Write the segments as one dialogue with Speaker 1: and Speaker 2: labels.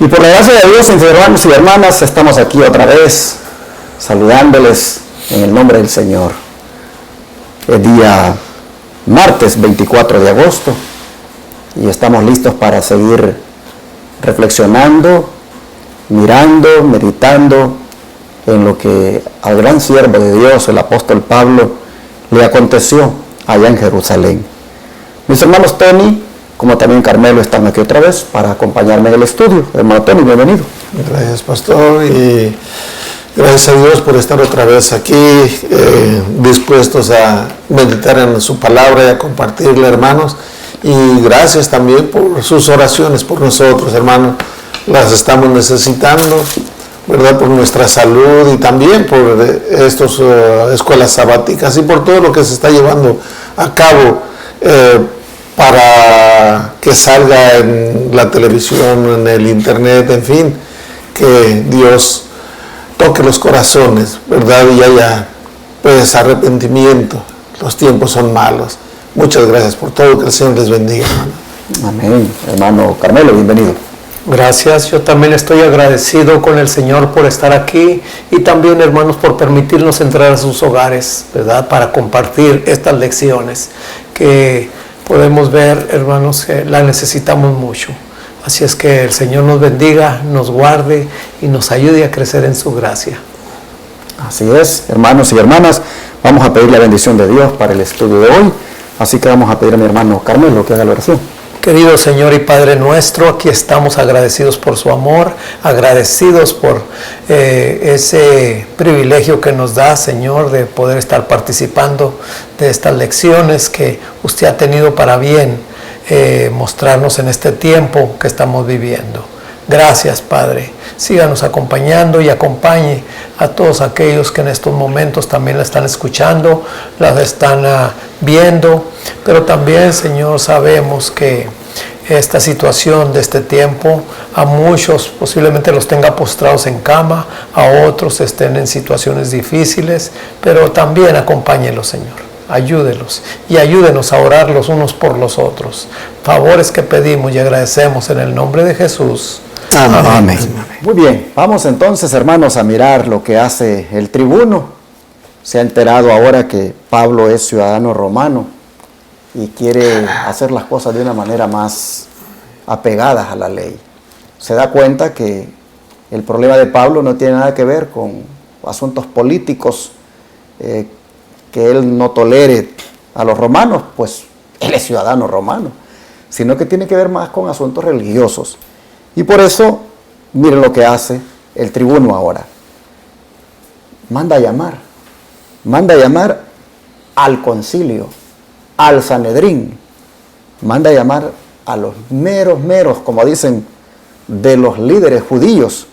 Speaker 1: Y por la gracia de Dios, mis hermanos y hermanas, estamos aquí otra vez saludándoles en el nombre del Señor. El día martes 24 de agosto y estamos listos para seguir reflexionando, mirando, meditando en lo que al gran siervo de Dios, el apóstol Pablo, le aconteció allá en Jerusalén. Mis hermanos Tony, como también Carmelo, están aquí otra vez para acompañarme en el estudio. Hermano Tony, bienvenido.
Speaker 2: Gracias, pastor, y gracias a Dios por estar otra vez aquí, dispuestos a meditar en su palabra y a compartirla, hermanos. Y gracias también por sus oraciones por nosotros, hermanos. Las estamos necesitando, ¿verdad? Por nuestra salud y también por estas escuelas sabáticas y por todo lo que se está llevando a cabo para que salga en la televisión, en el internet, en fin, que Dios toque los corazones, ¿verdad? Y haya pues arrepentimiento. Los tiempos son malos. Muchas gracias por todo, que el Señor les bendiga, hermano.
Speaker 1: Amén. Hermano Carmelo, bienvenido.
Speaker 3: Gracias, yo también estoy agradecido con el Señor por estar aquí y también, hermanos, por permitirnos entrar a sus hogares, ¿verdad? Para compartir estas lecciones que podemos ver, hermanos, que la necesitamos mucho. Así es que el Señor nos bendiga, nos guarde y nos ayude a crecer en su gracia.
Speaker 1: Así es, hermanos y hermanas, vamos a pedir la bendición de Dios para el estudio de hoy. Así que vamos a pedir a mi hermano Carmelo que haga la oración.
Speaker 3: Querido Señor y Padre nuestro, aquí estamos agradecidos por su amor, agradecidos por ese privilegio que nos da, Señor, de poder estar participando de estas lecciones que usted ha tenido para bien mostrarnos en este tiempo que estamos viviendo. Gracias, Padre. Síganos acompañando y acompañe a todos aquellos que en estos momentos también la están escuchando, la están viendo, pero también, Señor, sabemos que esta situación de este tiempo a muchos posiblemente los tenga postrados en cama, a otros estén en situaciones difíciles, pero también acompáñelos, Señor. Ayúdelos y ayúdenos a orar los unos por los otros. Favores que pedimos y agradecemos en el nombre de Jesús.
Speaker 1: Amén. Amén. Muy bien, vamos entonces, hermanos, a mirar lo que hace el tribuno. Se ha enterado ahora que Pablo es ciudadano romano y quiere hacer las cosas de una manera más apegada a la ley. Se da cuenta que el problema de Pablo no tiene nada que ver con asuntos políticos, que él no tolere a los romanos, pues él es ciudadano romano, sino que tiene que ver más con asuntos religiosos. Y por eso, miren lo que hace el tribuno ahora. Manda a llamar al concilio, al Sanedrín, manda a llamar a los meros, como dicen, de los líderes judíos,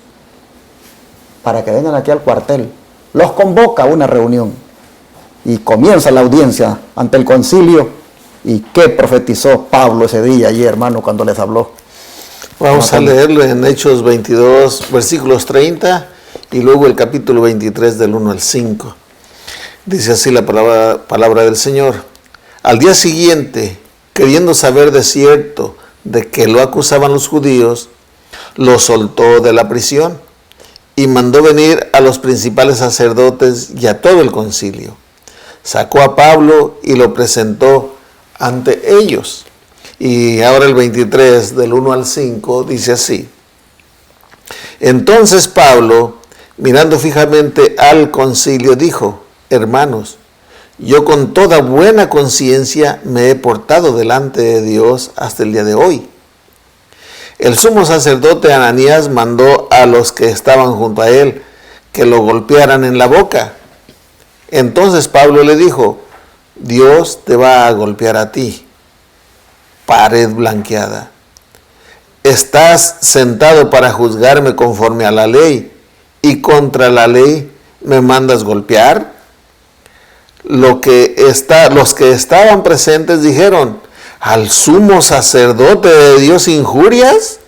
Speaker 1: para que vengan aquí al cuartel. Los convoca a una reunión y comienza la audiencia ante el concilio. ¿Y qué profetizó Pablo ese día allí, hermano, cuando les habló?
Speaker 2: Vamos a leerlo en Hechos 22, versículos 30 y luego el capítulo 23 del 1 al 5. Dice así la palabra del Señor. Al día siguiente, queriendo saber de cierto de que lo acusaban los judíos, lo soltó de la prisión y mandó venir a los principales sacerdotes y a todo el concilio. Sacó a Pablo y lo presentó ante ellos. Y ahora el 23 del 1 al 5 dice así. Entonces Pablo, mirando fijamente al concilio, dijo: hermanos, yo con toda buena conciencia me he portado delante de Dios hasta el día de hoy. El sumo sacerdote Ananías mandó a los que estaban junto a él que lo golpearan en la boca. Entonces Pablo le dijo: Dios te va a golpear a ti, pared blanqueada. Estás sentado para juzgarme conforme a la ley, y contra la ley me mandas golpear. Los que estaban presentes dijeron: ¿al sumo sacerdote de Dios injurias?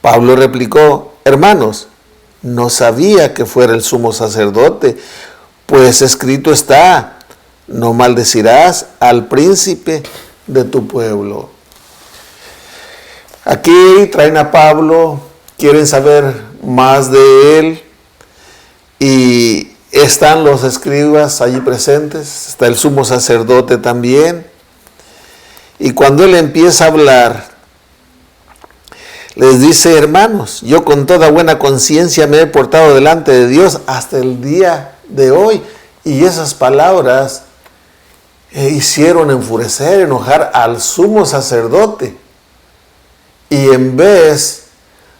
Speaker 2: Pablo replicó: hermanos, no sabía que fuera el sumo sacerdote, pues escrito está: no maldecirás al príncipe de tu pueblo. Aquí traen a Pablo quieren saber más de él, y están los escribas allí presentes, está el sumo sacerdote también, y cuando él empieza a hablar, les dice: hermanos, yo con toda buena conciencia me he portado delante de Dios hasta el día de hoy. Y esas palabras hicieron enfurecer, enojar al sumo sacerdote. Y en vez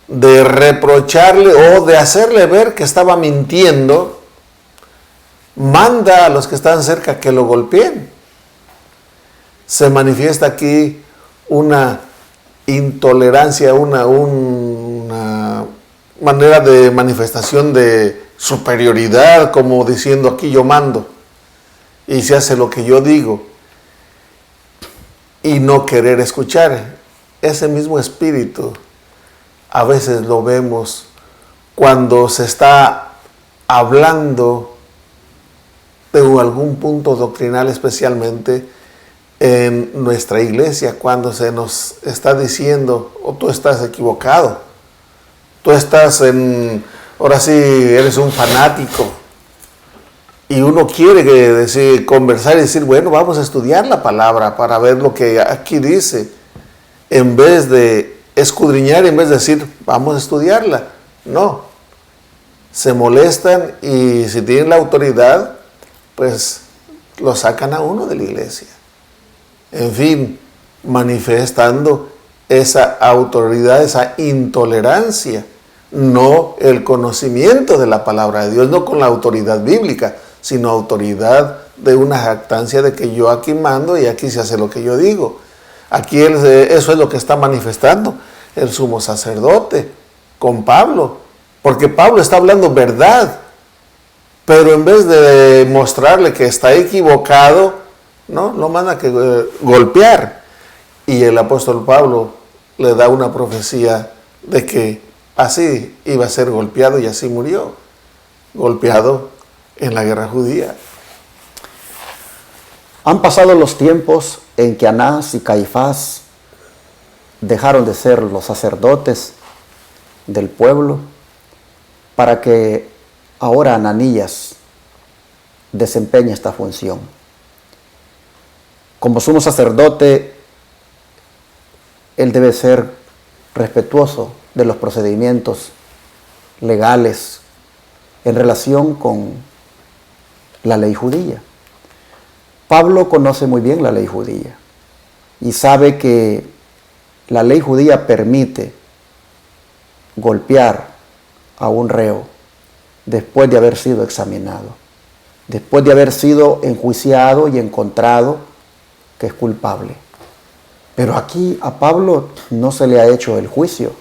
Speaker 2: de reprocharle o de hacerle ver que estaba mintiendo, manda a los que están cerca que lo golpeen. Se manifiesta aquí una intolerancia, una manera de manifestación de superioridad, como diciendo: aquí yo mando y se hace lo que yo digo, y no querer escuchar. Ese mismo espíritu a veces lo vemos cuando se está hablando de algún punto doctrinal, especialmente en nuestra iglesia, cuando se nos está diciendo: o tú estás equivocado, tú estás ahora sí eres un fanático, y uno quiere conversar y decir: bueno, vamos a estudiar la palabra para ver lo que aquí dice, en vez de escudriñar, en vez de decir: vamos a estudiarla. No, se molestan, y si tienen la autoridad, pues lo sacan a uno de la iglesia. En fin, manifestando esa autoridad, esa intolerancia, no el conocimiento de la palabra de Dios, no con la autoridad bíblica, sino autoridad de una jactancia de que yo aquí mando y aquí se hace lo que yo digo. Aquí eso es lo que está manifestando el sumo sacerdote con Pablo, porque Pablo está hablando verdad, pero en vez de mostrarle que está equivocado, no, lo manda a golpear. Y el apóstol Pablo le da una profecía de que así iba a ser golpeado, y así murió, golpeado en la guerra judía.
Speaker 1: Han pasado los tiempos en que Anás y Caifás dejaron de ser los sacerdotes del pueblo para que ahora Ananías desempeñe esta función. Como sumo sacerdote, él debe ser respetuoso de los procedimientos legales en relación con la ley judía. Pablo conoce muy bien la ley judía y sabe que la ley judía permite golpear a un reo después de haber sido examinado, después de haber sido enjuiciado y encontrado que es culpable. Pero aquí a Pablo no se le ha hecho el juicio,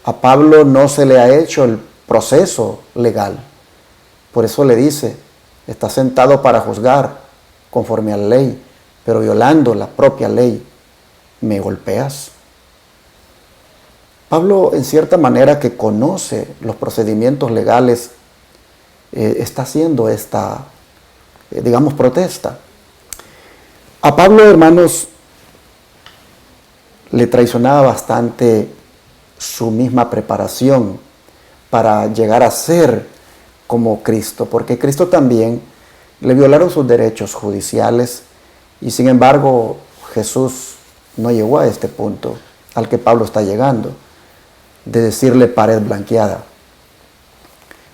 Speaker 1: a Pablo no se le ha hecho el proceso legal. Por eso le dice: está sentado para juzgar conforme a la ley, pero violando la propia ley, me golpeas. Pablo, en cierta manera, que conoce los procedimientos legales, está haciendo esta, protesta. A Pablo, hermanos, le traicionaba bastante su misma preparación para llegar a ser como Cristo, porque Cristo también le violaron sus derechos judiciales, y sin embargo Jesús no llegó a este punto al que Pablo está llegando, de decirle pared blanqueada.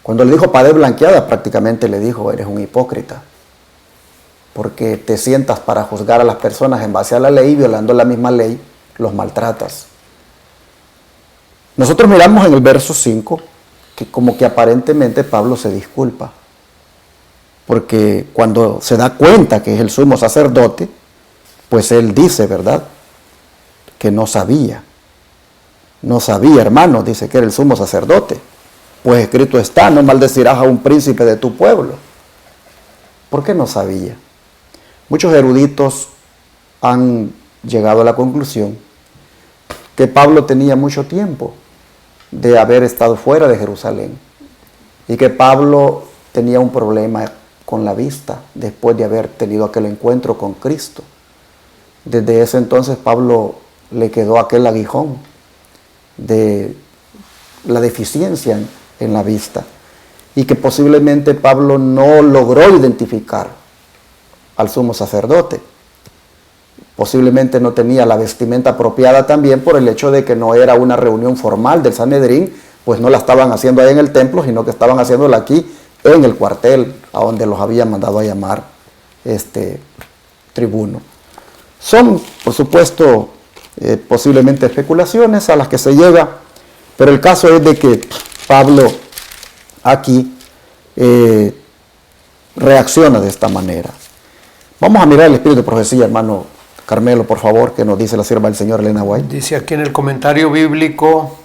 Speaker 1: Cuando le dijo pared blanqueada, prácticamente le dijo: eres un hipócrita, porque te sientas para juzgar a las personas en base a la ley, violando la misma ley, los maltratas. Nosotros miramos en el verso 5 que como que aparentemente Pablo se disculpa, porque cuando se da cuenta que es el sumo sacerdote, pues él dice, ¿verdad?, que no sabía, hermano, dice que era el sumo sacerdote, pues escrito está: no maldecirás a un príncipe de tu pueblo. ¿Por qué no sabía? Muchos eruditos han llegado a la conclusión que Pablo tenía mucho tiempo de haber estado fuera de Jerusalén y que Pablo tenía un problema con la vista después de haber tenido aquel encuentro con Cristo. Desde ese entonces Pablo le quedó aquel aguijón de la deficiencia en la vista, y que posiblemente Pablo no logró identificar al sumo sacerdote. Posiblemente no tenía la vestimenta apropiada también por el hecho de que no era una reunión formal del Sanedrín, pues no la estaban haciendo ahí en el templo, sino que estaban haciéndola aquí en el cuartel, a donde los había mandado a llamar tribuno. Son, por supuesto, posiblemente especulaciones a las que se llega, pero el caso es de que Pablo aquí reacciona de esta manera. Vamos a mirar el espíritu de profecía, hermano Carmelo, por favor, que nos dice la sierva del Señor Elena White.
Speaker 3: Dice aquí en el comentario bíblico,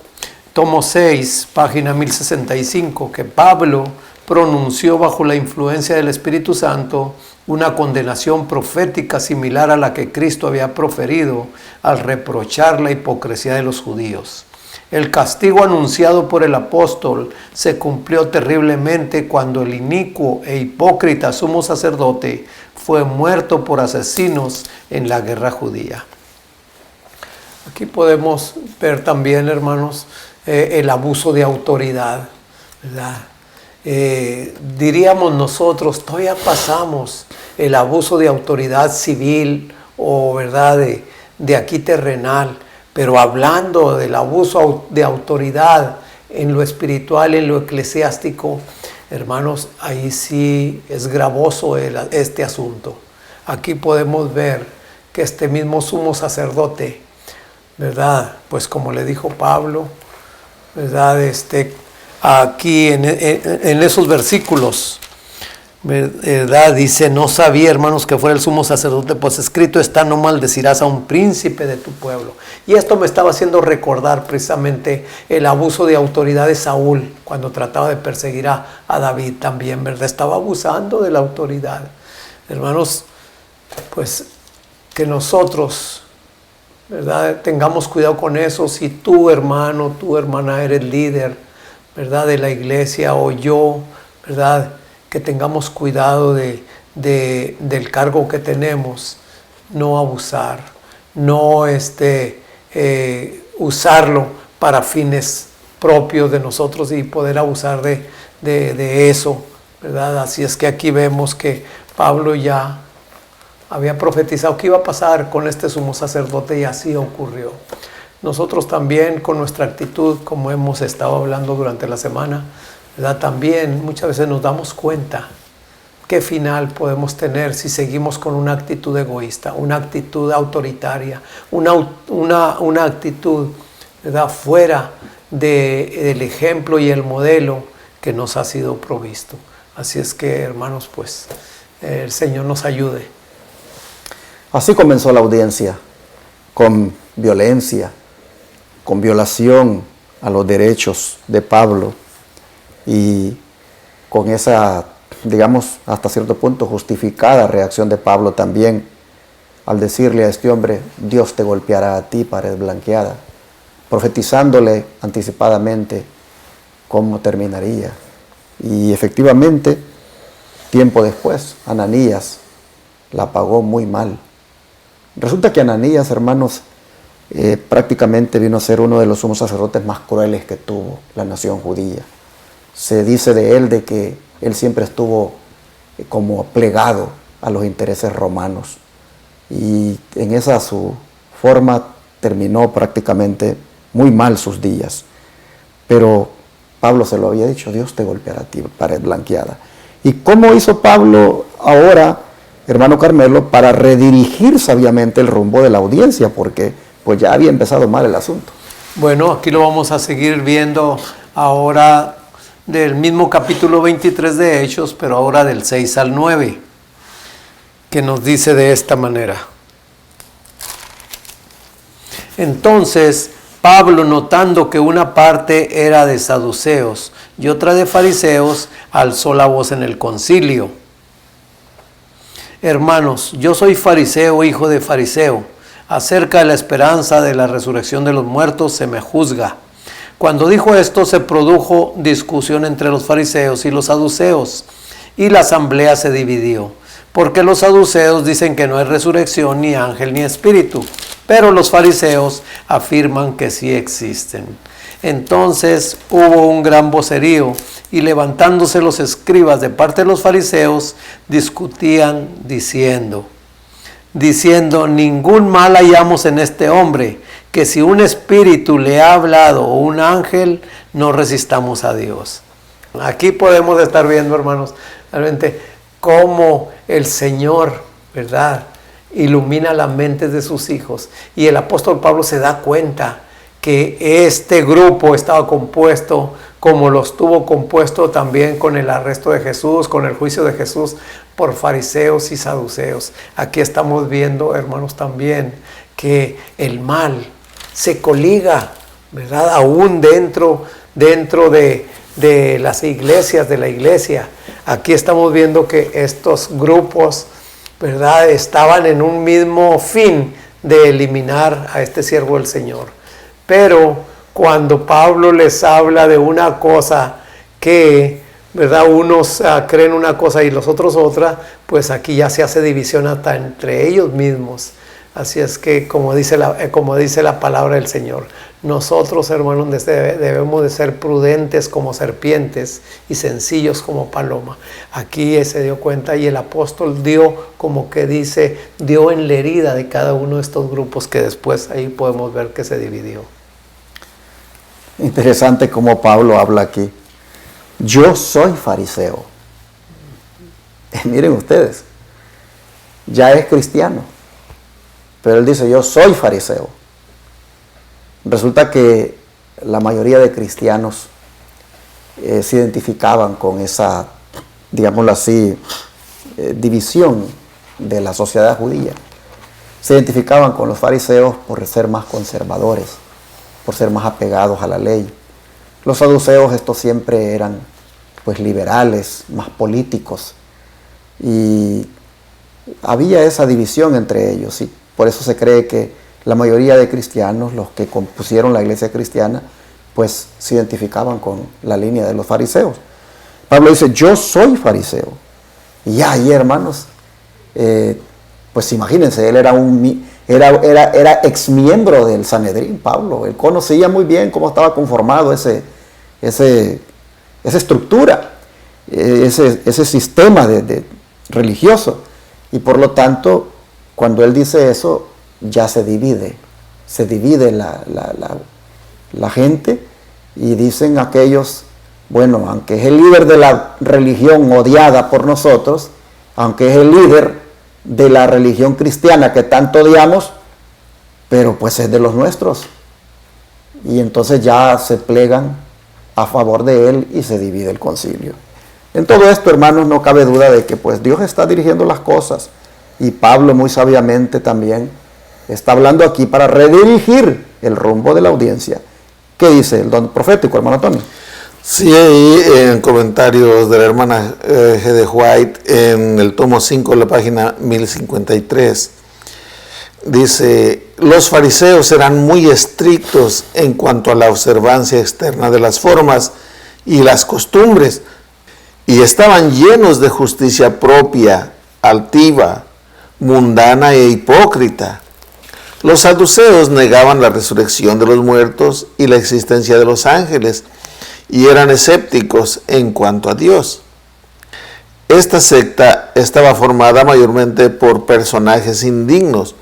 Speaker 3: tomo 6, página 1065, que Pablo pronunció bajo la influencia del Espíritu Santo una condenación profética similar a la que Cristo había proferido al reprochar la hipocresía de los judíos. El castigo anunciado por el apóstol se cumplió terriblemente cuando el inicuo e hipócrita sumo sacerdote fue muerto por asesinos en la guerra judía. Aquí podemos ver también, hermanos, el abuso de autoridad, ¿verdad? Diríamos nosotros, todavía pasamos el abuso de autoridad civil o, ¿verdad?, de aquí terrenal, pero hablando del abuso de autoridad en lo espiritual, en lo eclesiástico, hermanos, ahí sí es gravoso este asunto. Aquí podemos ver que este mismo sumo sacerdote, ¿verdad?, pues como le dijo Pablo, ¿verdad?, aquí en esos versículos, ¿verdad?, dice, no sabía, hermanos, que fuera el sumo sacerdote, pues escrito está, no maldecirás a un príncipe de tu pueblo. Y esto me estaba haciendo recordar precisamente el abuso de autoridad de Saúl, cuando trataba de perseguir a David también, ¿verdad? Estaba abusando de la autoridad. Hermanos, pues que nosotros, ¿verdad?, tengamos cuidado con eso. Si tú, hermano, tu hermana, eres líder, ¿verdad?, de la iglesia, o yo, ¿verdad?, que tengamos cuidado del cargo que tenemos, no abusar, no usarlo para fines propios de nosotros y poder abusar de eso, ¿verdad? Así es que aquí vemos que Pablo ya había profetizado que iba a pasar con este sumo sacerdote y así ocurrió. Nosotros también con nuestra actitud, como hemos estado hablando durante la semana, ¿verdad?, también muchas veces nos damos cuenta qué final podemos tener si seguimos con una actitud egoísta, una actitud autoritaria, una actitud, ¿verdad?, fuera del ejemplo y el modelo que nos ha sido provisto. Así es que, hermanos, pues el Señor nos ayude.
Speaker 1: Así comenzó la audiencia, con violencia, con violación a los derechos de Pablo y con esa, digamos, hasta cierto punto justificada reacción de Pablo también al decirle a este hombre, Dios te golpeará a ti, pared blanqueada, profetizándole anticipadamente cómo terminaría. Y efectivamente, tiempo después, Ananías la pagó muy mal. Resulta que Ananías, hermanos, prácticamente vino a ser uno de los sumos sacerdotes más crueles que tuvo la nación judía. Se dice de él de que él siempre estuvo como plegado a los intereses romanos y en esa su forma terminó prácticamente muy mal sus días. Pero Pablo se lo había dicho, Dios te golpeará a ti, pared blanqueada. ¿Y cómo hizo Pablo ahora, hermano Carmelo, para redirigir sabiamente el rumbo de la audiencia? Porque pues ya había empezado mal el asunto.
Speaker 3: Bueno, aquí lo vamos a seguir viendo ahora del mismo capítulo 23 de Hechos, pero ahora del 6 al 9, que nos dice de esta manera. Entonces, Pablo, notando que una parte era de saduceos y otra de fariseos, alzó la voz en el concilio. Hermanos, yo soy fariseo, hijo de fariseo. Acerca de la esperanza de la resurrección de los muertos se me juzga. Cuando dijo esto, se produjo discusión entre los fariseos y los saduceos, y la asamblea se dividió, porque los saduceos dicen que no hay resurrección, ni ángel, ni espíritu, pero los fariseos afirman que sí existen. Entonces hubo un gran vocerío, y levantándose los escribas de parte de los fariseos, discutían diciendo, ningún mal hallamos en este hombre, que si un espíritu le ha hablado o un ángel, no resistamos a Dios. Aquí podemos estar viendo, hermanos, realmente cómo el Señor, ¿verdad?, ilumina las mentes de sus hijos. Y el apóstol Pablo se da cuenta que este grupo estaba compuesto, como lo estuvo compuesto también con el arresto de Jesús, con el juicio de Jesús, por fariseos y saduceos. Aquí estamos viendo, hermanos, también que el mal se coliga, ¿verdad?, aún dentro de las iglesias, de la iglesia. Aquí estamos viendo que estos grupos, ¿verdad?, estaban en un mismo fin de eliminar a este siervo del Señor. Pero cuando Pablo les habla de una cosa que, ¿verdad?, unos creen una cosa y los otros otra, pues aquí ya se hace división hasta entre ellos mismos. Así es que, como dice la palabra del Señor, nosotros, hermanos, debemos de ser prudentes como serpientes y sencillos como paloma. Aquí se dio cuenta, y el apóstol dio en la herida de cada uno de estos grupos, que después ahí podemos ver que se dividió.
Speaker 1: Interesante cómo Pablo habla aquí. Yo soy fariseo. Miren ustedes, ya es cristiano, pero él dice, yo soy fariseo. Resulta que la mayoría de cristianos se identificaban con esa, digámoslo así, división de la sociedad judía. Se identificaban con los fariseos por ser más conservadores, por ser más apegados a la ley. Los saduceos, estos siempre eran pues liberales, más políticos, y había esa división entre ellos, y por eso se cree que la mayoría de cristianos, los que compusieron la iglesia cristiana, pues se identificaban con la línea de los fariseos. Pablo dice, yo soy fariseo. Y ahí, hermanos, pues imagínense, él era ex miembro del Sanedrín, Pablo. Él conocía muy bien cómo estaba conformado esa estructura, ese sistema religioso. Y por lo tanto, cuando él dice eso, ya se divide la gente, y dicen aquellos, bueno, aunque es el líder de la religión odiada por nosotros, aunque es el líder de la religión cristiana que tanto odiamos, pero pues es de los nuestros. Y entonces ya se plegan a favor de él y se divide el concilio. En todo esto, hermanos, no cabe duda de que pues Dios está dirigiendo las cosas, y Pablo muy sabiamente también está hablando aquí para redirigir el rumbo de la audiencia. ¿Qué dice el don profético, hermano Tony?
Speaker 2: Sí, ahí en comentarios de la hermana G. de White, en el tomo 5, la página 1053, dice, los fariseos eran muy estrictos en cuanto a la observancia externa de las formas y las costumbres, y estaban llenos de justicia propia, altiva, mundana e hipócrita. Los saduceos negaban la resurrección de los muertos y la existencia de los ángeles, y eran escépticos en cuanto a Dios. Esta secta estaba formada mayormente por personajes indignos,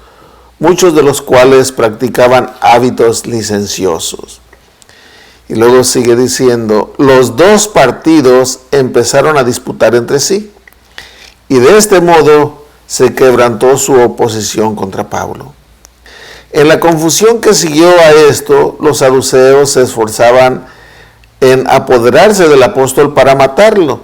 Speaker 2: muchos de los cuales practicaban hábitos licenciosos. Y luego sigue diciendo, los dos partidos empezaron a disputar entre sí, y de este modo se quebrantó su oposición contra Pablo. En la confusión que siguió a esto, los saduceos se esforzaban en apoderarse del apóstol para matarlo,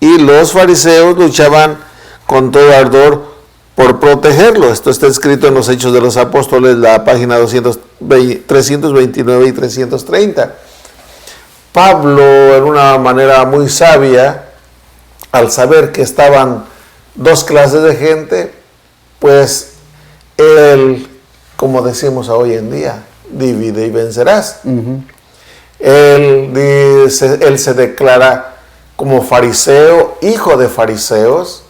Speaker 2: y los fariseos luchaban con todo ardor por protegerlo. Esto está escrito en los Hechos de los Apóstoles, la página 329 y 330. Pablo, en una manera muy sabia, al saber que estaban dos clases de gente, pues él, como decimos hoy en día, divide y vencerás. Él se declara como fariseo, hijo de fariseos,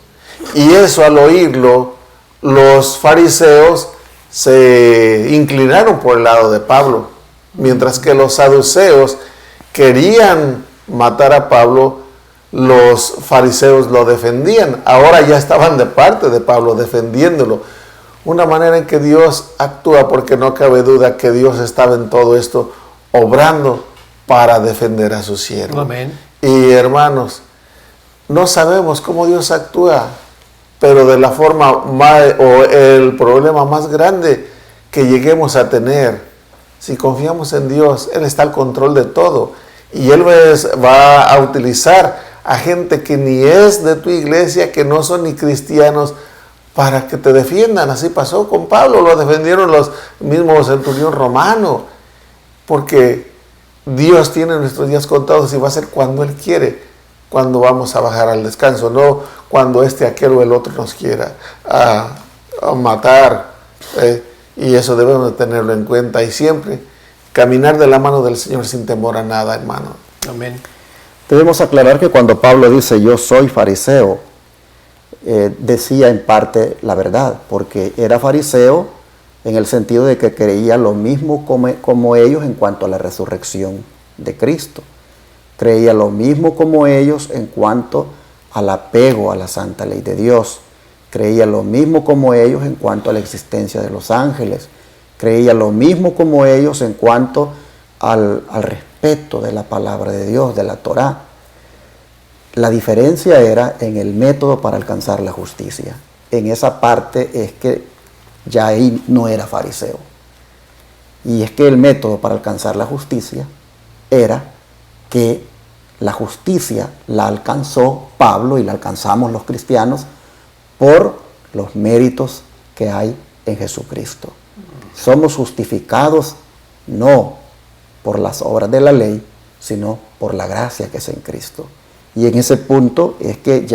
Speaker 2: y eso, al oírlo, los fariseos se inclinaron por el lado de Pablo, Mientras que los saduceos querían matar a Pablo, los fariseos lo defendían. Ahora ya estaban de parte de Pablo, defendiéndolo. Una manera en que Dios actúa, porque no cabe duda que Dios estaba en todo esto, obrando para defender a su siervo.
Speaker 3: Amén.
Speaker 2: Y hermanos, no sabemos cómo Dios actúa, pero de la forma más, o el problema más grande que lleguemos a tener, si confiamos en Dios, Él está al control de todo. Y Él va a utilizar a gente que ni es de tu iglesia, que no son ni cristianos, para que te defiendan. Así pasó con Pablo, lo defendieron los mismos centurión romano, porque Dios tiene nuestros días contados y va a ser cuando Él quiere, cuando vamos a bajar al descanso, no cuando aquel o el otro nos quiera a matar. Y eso debemos de tenerlo en cuenta y siempre caminar de la mano del Señor sin temor a nada, hermano.
Speaker 3: Amén.
Speaker 1: Debemos aclarar que cuando Pablo dice yo soy fariseo, decía en parte la verdad, porque era fariseo en el sentido de que creía lo mismo como ellos en cuanto a la resurrección de Cristo. Creía lo mismo como ellos en cuanto al apego a la santa ley de Dios. Creía lo mismo como ellos en cuanto a la existencia de los ángeles. Creía lo mismo como ellos en cuanto al respeto de la palabra de Dios, de la Torá. La diferencia era en el método para alcanzar la justicia. En esa parte es que ya ahí no era fariseo. Y es que el método para alcanzar la justicia era que la justicia la alcanzó Pablo y la alcanzamos los cristianos por los méritos que hay en Jesucristo. Somos justificados no por las obras de la ley, sino por la gracia que es en Cristo. Y en ese punto es que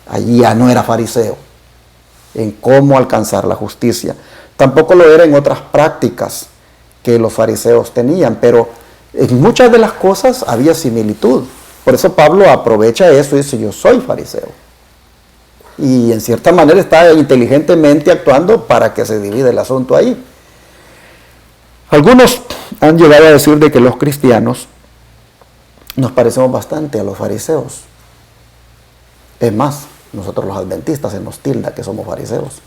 Speaker 1: allí ya no era fariseo en cómo alcanzar la justicia. Tampoco lo era en otras prácticas que los fariseos tenían, pero en muchas de las cosas había similitud. Por eso Pablo aprovecha eso y dice, yo soy fariseo. Y en cierta manera está inteligentemente actuando para que se divida el asunto ahí. Algunos han llegado a decir de que los cristianos nos parecemos bastante a los fariseos. Es más, nosotros los adventistas se nos tilda que somos fariseos,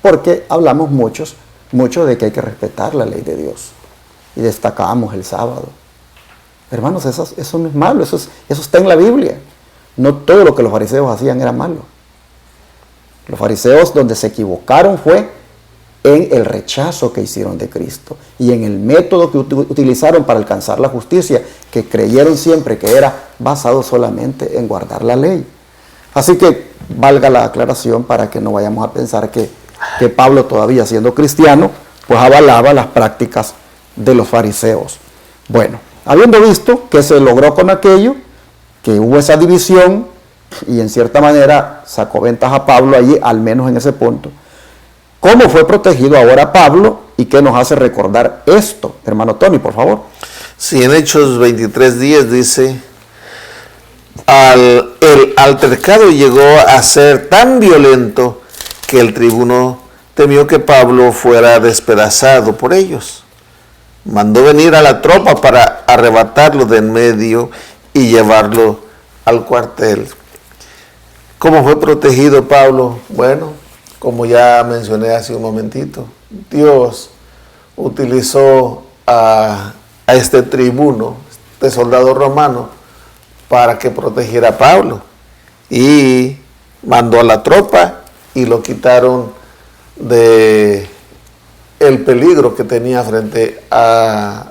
Speaker 1: porque hablamos mucho de que hay que respetar la ley de Dios y destacamos el sábado. Hermanos, eso no es malo, eso está en la Biblia. No todo lo que los fariseos hacían era malo. Los fariseos donde se equivocaron fue en el rechazo que hicieron de Cristo y en el método que utilizaron para alcanzar la justicia, que creyeron siempre que era basado solamente en guardar la ley. Así que valga la aclaración para que no vayamos a pensar que Pablo, todavía siendo cristiano, pues avalaba las prácticas de los fariseos. Bueno, habiendo visto que se logró con aquello, que hubo esa división y en cierta manera sacó ventaja a Pablo allí, al menos en ese punto, ¿cómo fue protegido ahora Pablo y qué nos hace recordar esto? Hermano Tony, por favor.
Speaker 2: Sí, en Hechos 23:10 dice, el altercado llegó a ser tan violento que el tribuno temió que Pablo fuera despedazado por ellos. Mandó venir a la tropa para arrebatarlo de en medio y llevarlo al cuartel. ¿Cómo fue protegido Pablo? Bueno, como ya mencioné hace un momentito, Dios utilizó a este tribuno, este soldado romano, para que protegiera a Pablo. Y mandó a la tropa y lo quitaron de el peligro que tenía frente a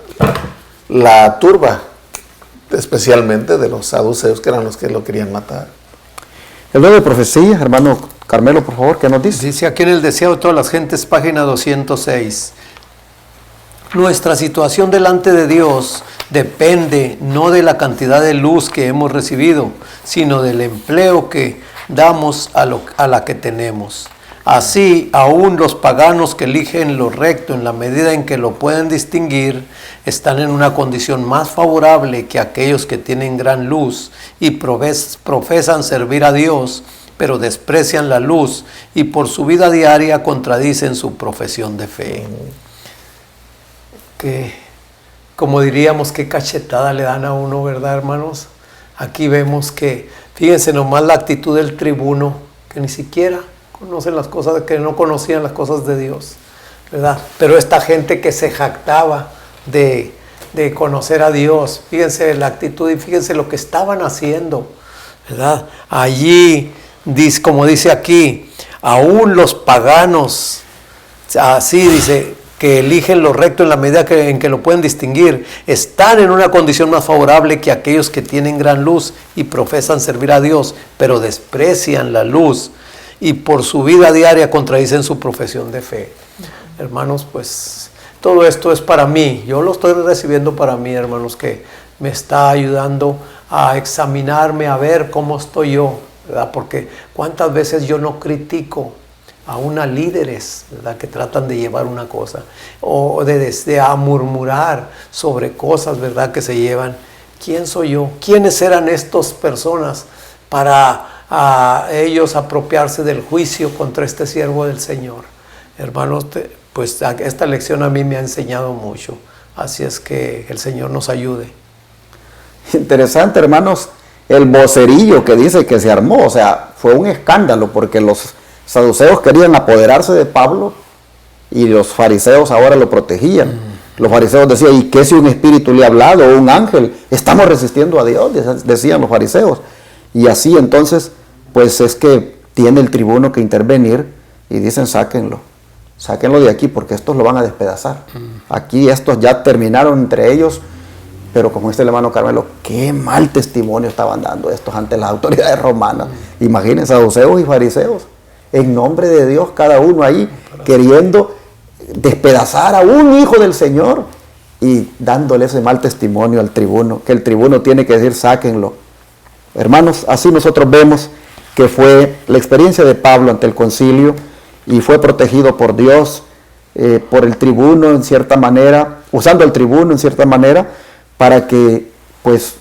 Speaker 2: la turba, especialmente de los saduceos, que eran los que lo querían matar.
Speaker 1: El libro de profecía, hermano Carmelo, por favor, ¿qué nos dice?
Speaker 3: Dice aquí en el Deseo de todas las gentes, página 206. Nuestra situación delante de Dios depende no de la cantidad de luz que hemos recibido, sino del empleo que damos a la que tenemos. Así, aún los paganos que eligen lo recto en la medida en que lo pueden distinguir, están en una condición más favorable que aquellos que tienen gran luz y profesan servir a Dios, pero desprecian la luz y por su vida diaria contradicen su profesión de fe. como diríamos, qué cachetada le dan a uno, ¿verdad, hermanos? Aquí vemos que, fíjense nomás la actitud del tribuno, que ni siquiera conocen las cosas, que no conocían las cosas de Dios, ¿verdad? Pero esta gente que se jactaba de conocer a Dios, fíjense la actitud y fíjense lo que estaban haciendo, ¿verdad? Allí, como dice aquí, aún los paganos, así dice, que eligen lo recto en la medida en que lo pueden distinguir, están en una condición más favorable que aquellos que tienen gran luz y profesan servir a Dios, pero desprecian la luz y por su vida diaria contradicen su profesión de fe. Hermanos, pues todo esto es para mí, yo lo estoy recibiendo para mí, hermanos, que me está ayudando a examinarme, a ver cómo estoy yo, ¿verdad? Porque cuántas veces yo no critico a unas líderes, ¿verdad?, que tratan de llevar una cosa, o a murmurar sobre cosas, ¿verdad?, que se llevan. ¿Quién soy yo? ¿Quiénes eran estas personas para ellos apropiarse del juicio contra este siervo del Señor? Hermanos, pues esta lección a mí me ha enseñado mucho, así es que el Señor nos ayude.
Speaker 1: Interesante, hermanos, el vocerillo que dice que se armó, o sea, fue un escándalo porque los saduceos querían apoderarse de Pablo y los fariseos ahora lo protegían. Los fariseos decían, ¿y qué si un espíritu le ha hablado o un ángel? Estamos resistiendo a Dios, decían los fariseos. Y así entonces, pues es que tiene el tribuno que intervenir y dicen, sáquenlo de aquí porque estos lo van a despedazar. Aquí estos ya terminaron entre ellos, pero como dice el hermano Carmelo, qué mal testimonio estaban dando estos ante las autoridades romanas. Imagínense, saduceos y fariseos, en nombre de Dios, cada uno ahí queriendo despedazar a un hijo del Señor y dándole ese mal testimonio al tribuno, que el tribuno tiene que decir, sáquenlo. Hermanos, así nosotros vemos que fue la experiencia de Pablo ante el concilio y fue protegido por Dios, por el tribuno en cierta manera, usando al tribuno en cierta manera, para que pues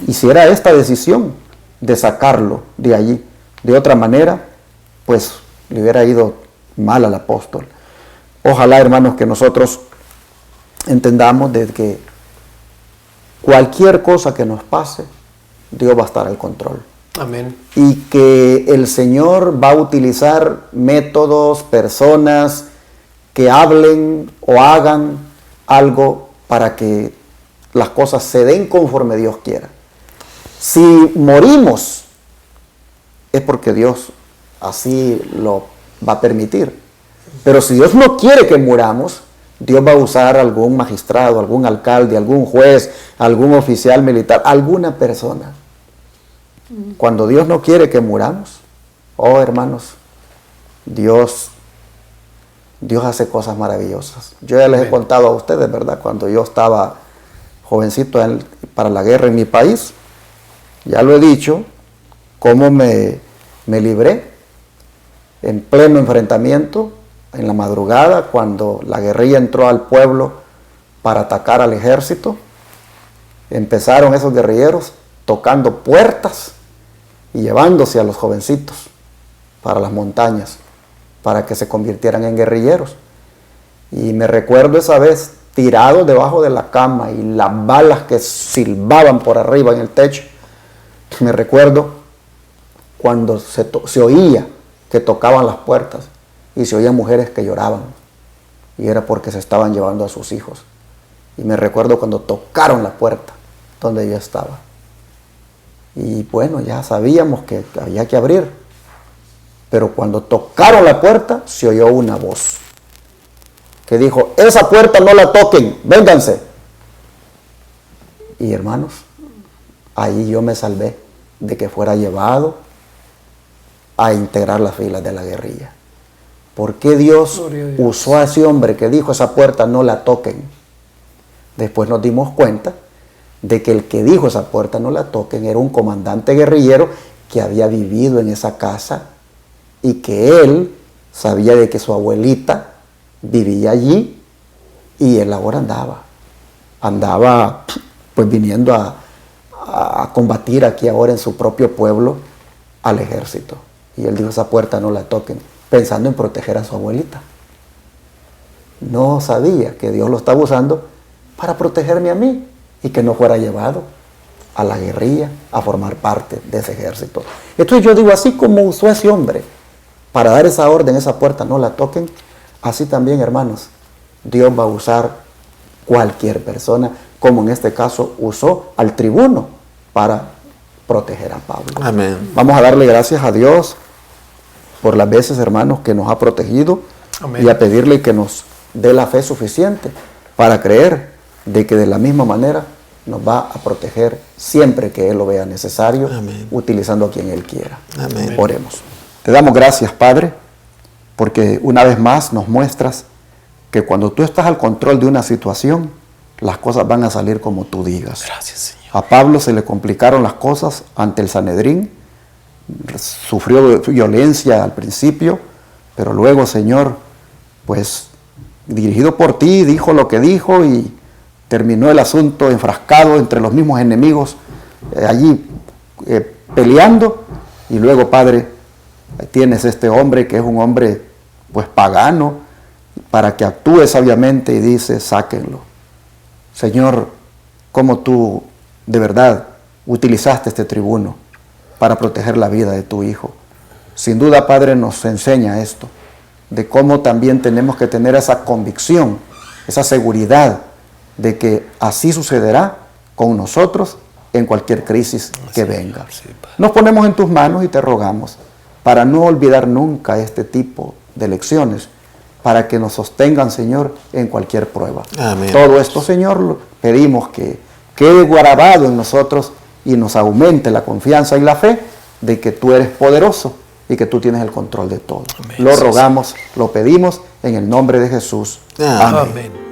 Speaker 1: hiciera esta decisión de sacarlo de allí. De otra manera, pues le hubiera ido mal al apóstol. Ojalá, hermanos, que nosotros entendamos de que cualquier cosa que nos pase, Dios va a estar al control.
Speaker 3: Amén.
Speaker 1: Y que el Señor va a utilizar métodos, personas que hablen o hagan algo para que las cosas se den conforme Dios quiera. Si morimos, es porque Dios así lo va a permitir. Pero si Dios no quiere que muramos, Dios va a usar algún magistrado, algún alcalde, algún juez, algún oficial militar, alguna persona. Cuando Dios no quiere que muramos, oh hermanos, Dios hace cosas maravillosas. Yo ya les he contado a ustedes, ¿verdad? Cuando yo estaba jovencito para la guerra en mi país, ya lo he dicho, cómo me libré en pleno enfrentamiento, en la madrugada, cuando la guerrilla entró al pueblo para atacar al ejército. Empezaron esos guerrilleros tocando puertas y llevándose a los jovencitos para las montañas, para que se convirtieran en guerrilleros. Y me recuerdo esa vez tirado debajo de la cama y las balas que silbaban por arriba en el techo. Me recuerdo cuando se oía que tocaban las puertas y se oían mujeres que lloraban, y era porque se estaban llevando a sus hijos. Y me recuerdo cuando tocaron la puerta donde yo estaba. Y bueno, ya sabíamos que había que abrir, pero cuando tocaron la puerta se oyó una voz que dijo, esa puerta no la toquen, vénganse. Y hermanos, ahí yo me salvé de que fuera llevado a integrar las filas de la guerrilla. ¿Por qué Dios usó a ese hombre que dijo, esa puerta no la toquen? Después nos dimos cuenta de que el que dijo esa puerta no la toquen era un comandante guerrillero que había vivido en esa casa y que él sabía de que su abuelita vivía allí y él ahora andaba pues viniendo a combatir aquí ahora en su propio pueblo al ejército. Y él dijo, esa puerta no la toquen, pensando en proteger a su abuelita. No sabía que Dios lo estaba usando para protegerme a mí y que no fuera llevado a la guerrilla, a formar parte de ese ejército. Entonces yo digo, así como usó ese hombre para dar esa orden, esa puerta no la toquen, así también, hermanos, Dios va a usar cualquier persona, como en este caso usó al tribuno para proteger a Pablo.
Speaker 2: Amén.
Speaker 1: Vamos a darle gracias a Dios por las veces, hermanos, que nos ha protegido. Amén. Y a pedirle que nos dé la fe suficiente para creer de que de la misma manera nos va a proteger siempre que Él lo vea necesario. Amén. Utilizando a quien Él quiera. Amén. Oremos. Te damos gracias, Padre, porque una vez más nos muestras que cuando tú estás al control de una situación, las cosas van a salir como tú digas.
Speaker 2: Gracias, Señor.
Speaker 1: A Pablo se le complicaron las cosas ante el Sanedrín, sufrió violencia al principio, pero luego, Señor, pues dirigido por ti, dijo lo que dijo y terminó el asunto enfrascado entre los mismos enemigos, allí peleando. Y luego, Padre, tienes este hombre que es un hombre pues pagano, para que actúe sabiamente y dice, sáquenlo. Señor, cómo tú de verdad utilizaste este tribuno para proteger la vida de tu hijo. Sin duda, Padre, nos enseña esto, de cómo también tenemos que tener esa convicción, esa seguridad de que así sucederá con nosotros en cualquier crisis que venga. Nos ponemos en tus manos y te rogamos para no olvidar nunca este tipo de lecciones, para que nos sostengan, Señor, en cualquier prueba.
Speaker 2: Amén.
Speaker 1: Todo esto, Señor, pedimos que quede grabado en nosotros y nos aumente la confianza y la fe de que tú eres poderoso y que tú tienes el control de todo. Amén. Lo rogamos, lo pedimos en el nombre de Jesús.
Speaker 2: Amén.
Speaker 3: Amén.